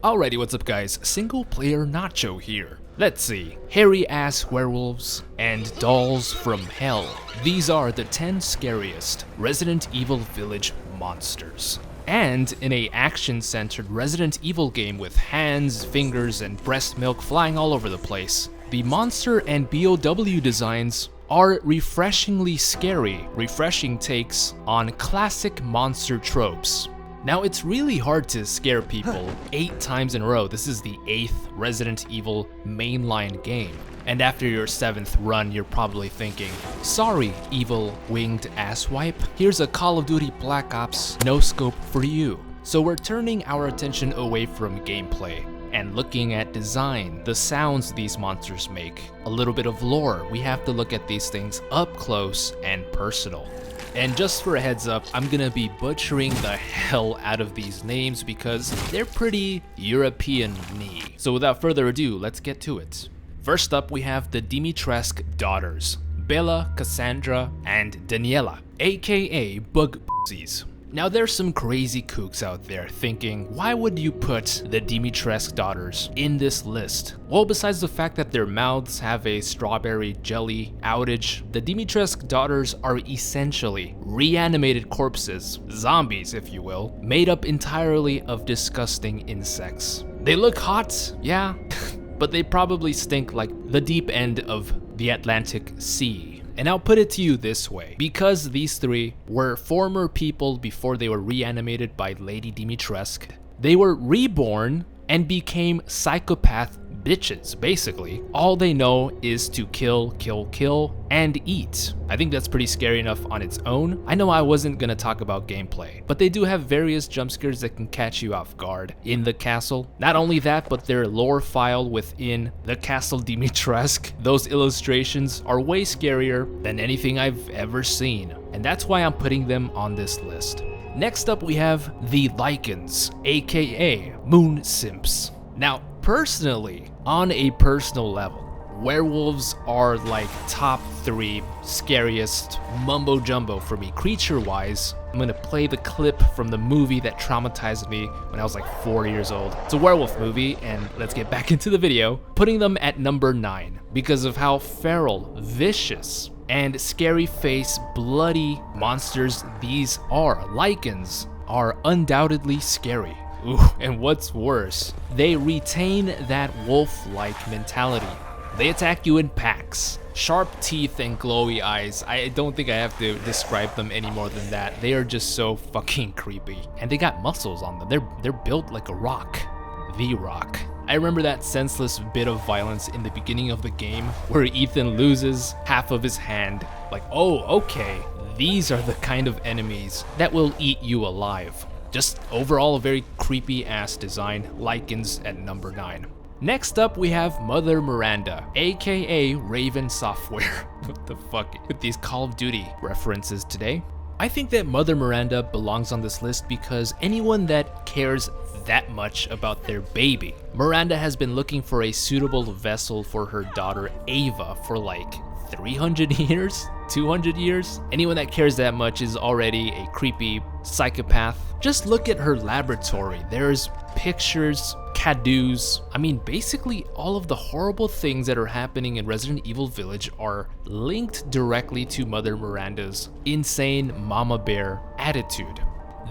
Alrighty, what's up guys, single player Nacho here. Let's see, hairy ass werewolves and dolls from hell. These are the 10 scariest Resident Evil Village monsters. And in a action-centered Resident Evil game with hands, fingers, and breast milk flying all over the place, the monster and B.O.W. designs are refreshingly scary, refreshing takes on classic monster tropes. Now, it's really hard to scare people 8 times in a row. This is the 8th Resident Evil mainline game. And after your 7th run, you're probably thinking, sorry, evil winged asswipe, here's a Call of Duty Black Ops no scope for you. So we're turning our attention away from gameplay and looking at design, the sounds these monsters make, a little bit of lore. We have to look at these things up close and personal. And just for a heads up, I'm gonna be butchering the hell out of these names because they're pretty European-y. So without further ado, let's get to it. First up, we have the Dimitrescu daughters, Bella, Cassandra, and Daniela, aka B.O.Ws. Now there's some crazy kooks out there thinking, why would you put the Dimitrescu daughters in this list? Well, besides the fact that their mouths have a strawberry jelly outage, the Dimitrescu daughters are essentially reanimated corpses, zombies if you will, made up entirely of disgusting insects. They look hot, yeah, but they probably stink like the deep end of the Atlantic Sea. And I'll put it to you this way, because these three were former people before they were reanimated by Lady Dimitrescu, they were reborn and became psychopath bitches, basically. All they know is to kill, kill, kill, and eat. I think that's pretty scary enough on its own. I know I wasn't gonna talk about gameplay, but they do have various jump scares that can catch you off guard in the castle. Not only that, but their lore file within the Castle Dimitrescu, those illustrations are way scarier than anything I've ever seen. And that's why I'm putting them on this list. Next up, we have the LYCANS, aka Moon Simps. Now, personally, on a personal level, werewolves are like top 3 scariest mumbo jumbo for me creature-wise. I'm gonna play the clip from the movie that traumatized me when I was like 4 years old. It's a werewolf movie, and let's get back into the video, putting them at number 9 because of how feral, vicious, and scary face, bloody monsters these are. LYCANS are undoubtedly scary. Ooh, and what's worse, they retain that wolf-like mentality. They attack you in packs. Sharp teeth and glowy eyes. I don't think I have to describe them any more than that. They are just so fucking creepy. And they got muscles on them. They're built like a rock. The Rock. I remember that senseless bit of violence in the beginning of the game where Ethan loses half of his hand. Like, oh, okay, these are the kind of enemies that will eat you alive. Just overall a very creepy ass design. LYCANS at number 9. Next up, we have Mother Miranda, aka Raven Software. What the fuck with these Call of Duty references today? I think that Mother Miranda belongs on this list because anyone that cares that much about their baby. Miranda has been looking for a suitable vessel for her daughter Ava for like 300 years? 200 years? Anyone that cares that much is already a creepy psychopath. Just look at her laboratory. There's pictures, cadeaux. I mean, basically all of the horrible things that are happening in Resident Evil Village are linked directly to Mother Miranda's insane mama bear attitude.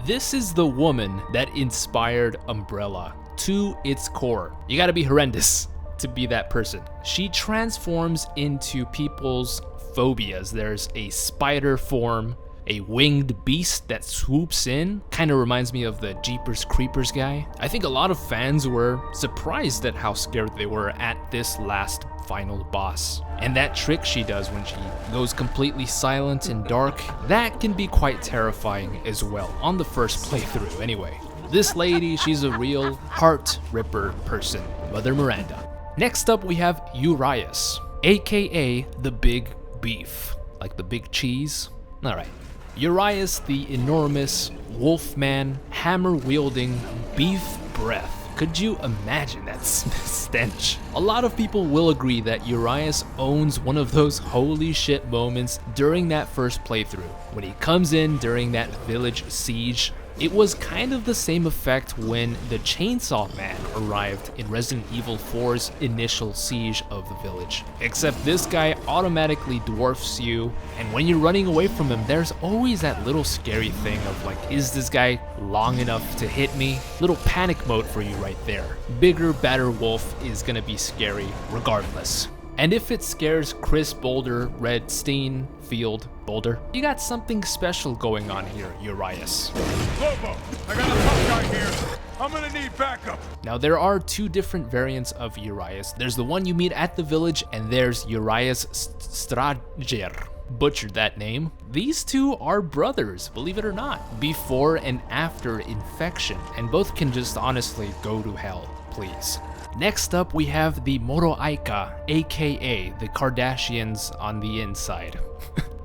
This is the woman that inspired Umbrella to its core. You gotta be horrendous to be that person. She transforms into people's phobias. There's a spider form, a winged beast that swoops in. Kind of reminds me of the Jeepers Creepers guy. I think a lot of fans were surprised at how scared they were at this last final boss. And that trick she does when she goes completely silent and dark, that can be quite terrifying as well, on the first playthrough anyway. This lady, she's a real heart ripper person, Mother Miranda. Next up, we have URIAS, aka the Big Beef, like the big cheese. Alright. URIAS, the enormous wolfman, hammer-wielding beef breath. Could you imagine that stench? A lot of people will agree that URIAS owns one of those holy shit moments during that first playthrough, when he comes in during that village siege It was kind of the same effect when the Chainsaw Man arrived in Resident Evil 4's initial siege of the village. Except this guy automatically dwarfs you, and when you're running away from him, there's always that little scary thing of like, is this guy long enough to hit me? Little panic mode for you right there. Bigger, badder wolf is gonna be scary regardless. And if it scares Chris Boulder, Redstein, Field, Boulder, you got something special going on here, Urias. Lobo, I got a tough guy here. I'm gonna need backup. Now there are two different variants of Urias. There's the one you meet at the village, and there's Urias Strager. Butchered that name. These two are brothers, believe it or not, before and after infection, and both can just honestly go to hell, please. Next up, we have the MOROAICA, aka the Kardashians on the inside.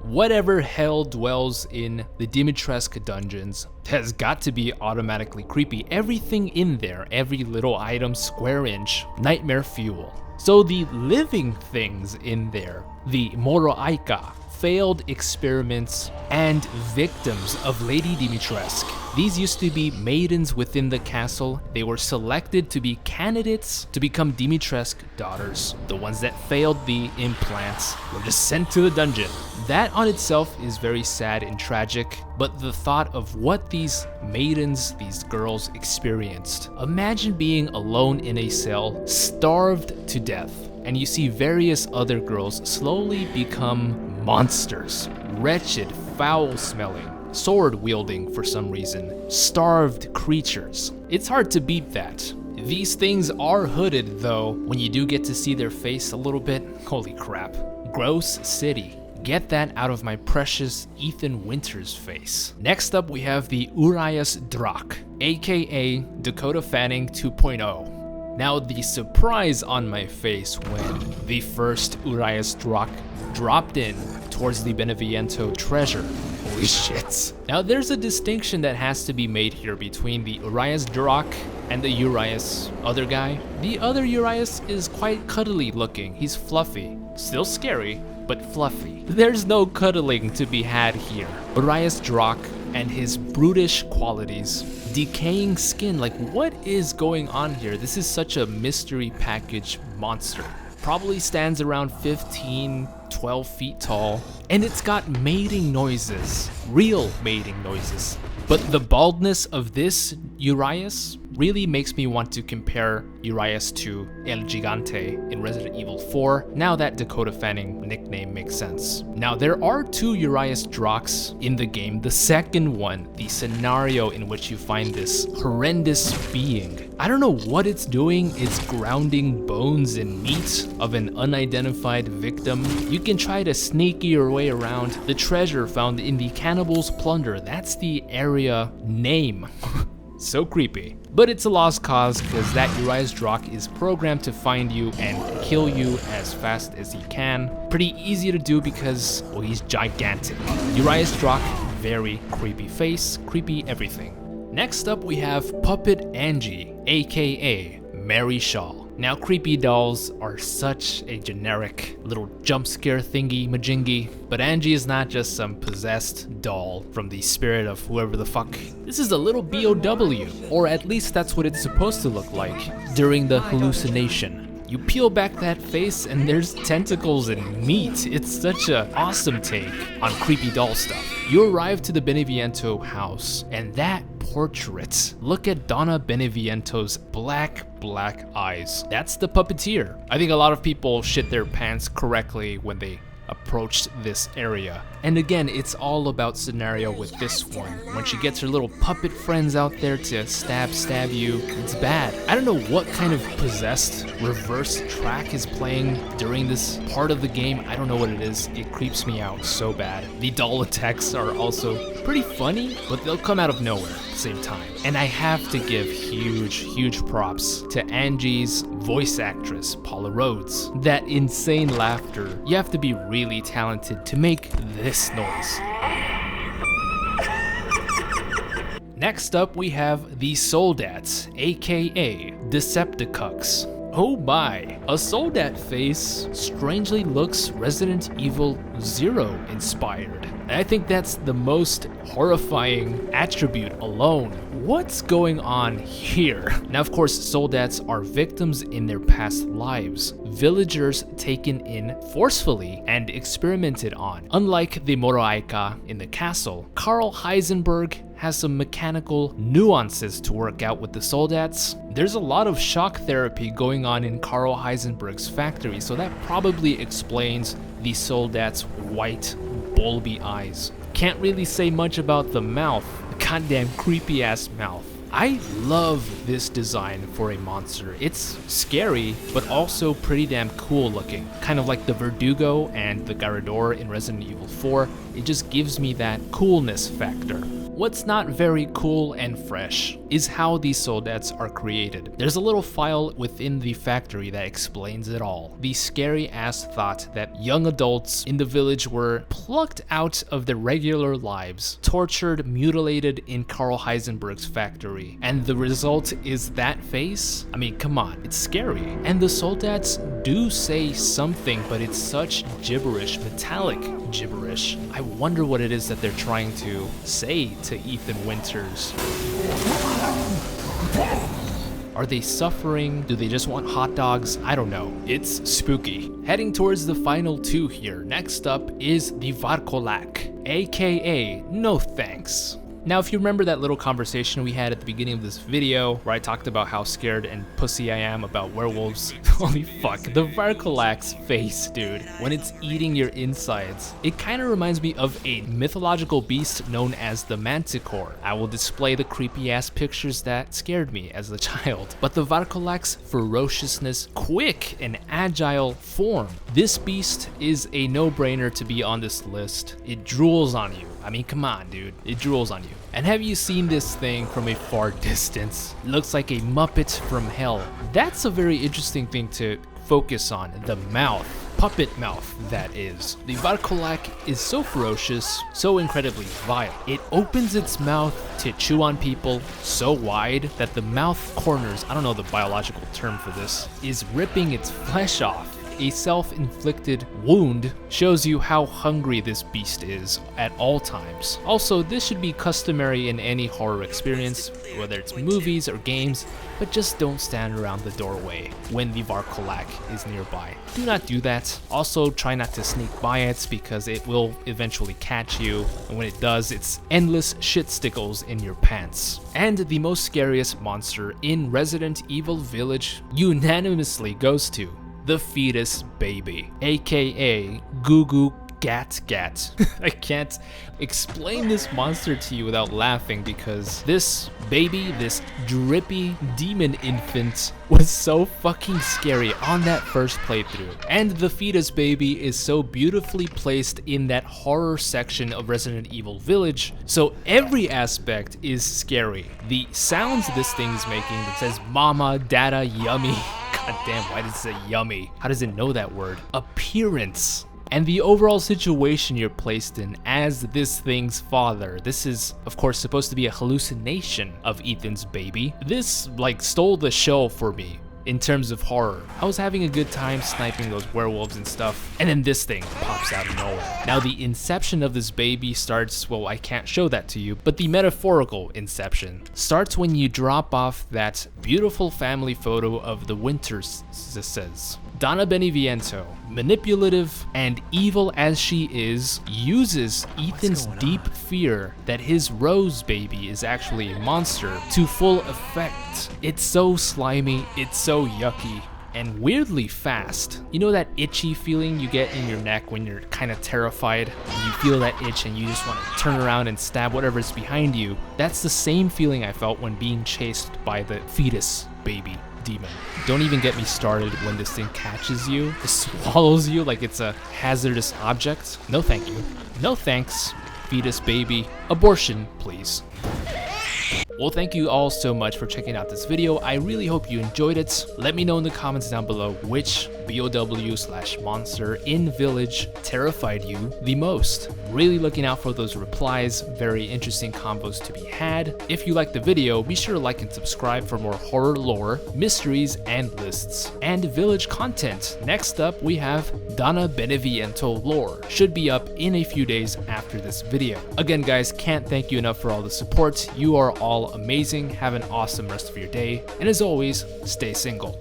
Whatever hell dwells in the Dimitrescu dungeons has got to be automatically creepy. Everything in there, every little item, square inch, nightmare fuel. So the living things in there, the MOROAICA, failed experiments, and victims of Lady Dimitrescu. These used to be maidens within the castle. They were selected to be candidates to become Dimitrescu daughters. The ones that failed the implants were just sent to the dungeon. That on itself is very sad and tragic, but the thought of what these maidens, these girls experienced. Imagine being alone in a cell, starved to death, and you see various other girls slowly become monsters, wretched, foul-smelling, sword-wielding for some reason, starved creatures. It's hard to beat that. These things are hooded though. When you do get to see their face a little bit, holy crap. Gross City. Get that out of my precious Ethan Winters face. Next up we have the URIAS DRAC, aka Dakota Fanning 2.0. Now the surprise on my face when the first URIAS DRAC dropped in towards the Beneviento treasure. Holy shit. Now there's a distinction that has to be made here between the URIAS DRAC and the URIAS other guy. The other URIAS is quite cuddly looking. He's fluffy. Still scary, but fluffy. There's no cuddling to be had here. URIAS DRAC and his brutish qualities. Decaying skin, like what is going on here? This is such a mystery package monster. Probably stands around 15, 12 feet tall, and it's got mating noises, real mating noises. But the baldness of this Urias really makes me want to compare Urias to El Gigante in Resident Evil 4, now that Dakota Fanning nickname makes sense. Now there are two Urias Dracs in the game. The second one, the scenario in which you find this horrendous being. I don't know what it's doing, it's grounding bones and meat of an unidentified victim. You can try to sneak your way around the treasure found in the Cannibal's Plunder. That's the area name. So creepy. But it's a lost cause because that Urias Drac is programmed to find you and kill you as fast as he can. Pretty easy to do because, well, he's gigantic. Urias Drac, very creepy face, creepy everything. Next up we have Puppet Angie, aka Mary Shaw. Now creepy dolls are such a generic little jump scare thingy majingy, but Angie is not just some possessed doll from the spirit of whoever the fuck. This is a little B.O.W, or at least that's what it's supposed to look like during the hallucination. You peel back that face and there's tentacles and meat. It's such an awesome take on creepy doll stuff. You arrive to the Beneviento house, and that portrait. Look at Donna Beneviento's black eyes. That's the puppeteer. I think a lot of people shit their pants correctly when they approached this area. And again, it's all about scenario with this one. When she gets her little puppet friends out there to stab you, it's bad. I don't know what kind of possessed reverse track is playing during this part of the game. I don't know what it is. It creeps me out so bad. The doll attacks are also pretty funny, but they'll come out of nowhere at the same time. And I have to give huge props to Angie's voice actress, Paula Rhodes. That insane laughter. You have to be really talented to make this noise. Next up we have the Soldats, aka Decepticux. Oh my, a Soldat face strangely looks Resident Evil 0 inspired. And I think that's the most horrifying attribute alone. What's going on here? Now, of course, soldats are victims in their past lives, villagers taken in forcefully and experimented on. Unlike the MOROAICA in the castle, Karl Heisenberg has some mechanical nuances to work out with the soldats. There's a lot of shock therapy going on in Karl Heisenberg's factory, so that probably explains the soldats' white, bulby eyes. Can't really say much about the mouth. Goddamn creepy ass mouth. I love this design for a monster. It's scary, but also pretty damn cool looking. Kind of like the Verdugo and the Garrador in Resident Evil 4. It just gives me that coolness factor. What's not very cool and fresh is how these soldats are created. There's a little file within the factory that explains it all. The scary ass thought that young adults in the village were plucked out of their regular lives, tortured, mutilated in Karl Heisenberg's factory. And the result is that face? I mean, come on, it's scary. And the soldats do say something, but it's such gibberish, metallic gibberish. I wonder what it is that they're trying to say to Ethan Winters. Are they suffering? Do they just want hot dogs? I don't know. It's spooky. Heading towards the final two here. Next up is the VARCOLAC, aka no thanks. Now, if you remember that little conversation we had at the beginning of this video where I talked about how scared and pussy I am about werewolves, holy fuck, the VARCOLAC's face, dude, when it's eating your insides, it kind of reminds me of a mythological beast known as the Manticore. I will display the creepy ass pictures that scared me as a child. But the VARCOLAC's ferociousness, quick and agile form. This beast is a no-brainer to be on this list. It drools on you. I mean, come on, dude. It drools on you. And have you seen this thing from a far distance? It looks like a Muppet from hell. That's a very interesting thing to focus on. The mouth. Puppet mouth, that is. The VARCOLAC is so ferocious, so incredibly vile. It opens its mouth to chew on people so wide that the mouth corners, I don't know the biological term for this, is ripping its flesh off. A self-inflicted wound shows you how hungry this beast is at all times. Also, this should be customary in any horror experience, whether it's movies or games, but just don't stand around the doorway when the VARCOLAC is nearby. Do not do that. Also, try not to sneak by it because it will eventually catch you, and when it does, it's endless shit stickles in your pants. And the most scariest monster in Resident Evil Village unanimously goes to the fetus baby, aka Goo Goo Gat Gat. I can't explain this monster to you without laughing because this baby, this drippy demon infant, was so fucking scary on that first playthrough. And the fetus baby is so beautifully placed in that horror section of Resident Evil Village, so every aspect is scary. The sounds this thing's making that says mama, dada, yummy. God damn, why does it say yummy? How does it know that word? Appearance. And the overall situation you're placed in as this thing's father. This is, of course, supposed to be a hallucination of Ethan's baby. This, like, stole the show for me in terms of horror. I was having a good time sniping those werewolves and stuff, and then this thing pops out of nowhere. Now, the inception of this baby starts, well, I can't show that to you, but the metaphorical inception starts when you drop off that beautiful family photo of the Winters. Donna Beneviento, manipulative and evil as she is, uses Ethan's deep fear that his Rose baby is actually a monster to full effect. It's so slimy, it's so yucky, and weirdly fast. You know that itchy feeling you get in your neck when you're kind of terrified? And you feel that itch and you just want to turn around and stab whatever's behind you. That's the same feeling I felt when being chased by the fetus baby demon. Don't even get me started when this thing catches you, it swallows you like it's a hazardous object. No thank you. No thanks, fetus baby. Abortion, please. Well, thank you all so much for checking out this video. I really hope you enjoyed it. Let me know in the comments down below which BOW/monster in village terrified you the most? Really looking out for those replies, very interesting combos to be had. If you liked the video, be sure to like and subscribe for more horror lore, mysteries, and lists, and village content. Next up, we have Donna Beneviento lore. Should be up in a few days after this video. Again guys, can't thank you enough for all the support. You are all amazing. Have an awesome rest of your day, and as always, stay single.